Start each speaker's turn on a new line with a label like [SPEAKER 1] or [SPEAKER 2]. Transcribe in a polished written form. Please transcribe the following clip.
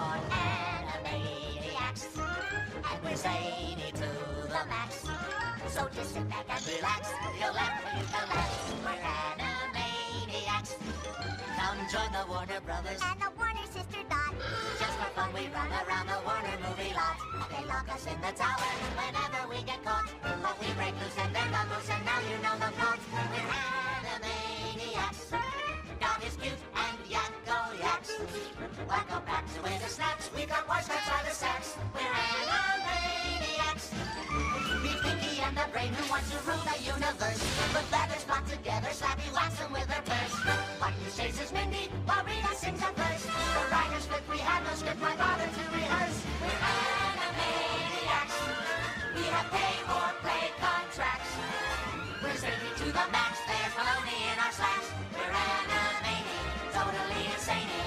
[SPEAKER 1] born Animaniacs, and we're zany to the max. So just sit back and relax, you'll laugh when you collapse. We're Animaniacs. Come join the Warner Brothers
[SPEAKER 2] and the Warner Sister Dot.
[SPEAKER 1] Just for fun we run around the Warner movie lot. They lock us in the tower whenever we get caught, but we break loose and then the moose, and now you know the plot. We're Animaniacs. Dot is cute and Yakko yaks. Wacko packs away the snacks. We've got voice cracks by the sacks. We're Animaniacs. Meet Pinky and the brain who wants to rule the universe. Put feathers flock together, slappy whacks them with her purse. Button chases Mindy while Rita sings at first. The writer's script, we had no script, my father to rehearse. We're Animaniacs. We have pay or play contracts. We're zany to the max. There's baloney in our slacks. We're Animani, totally insane.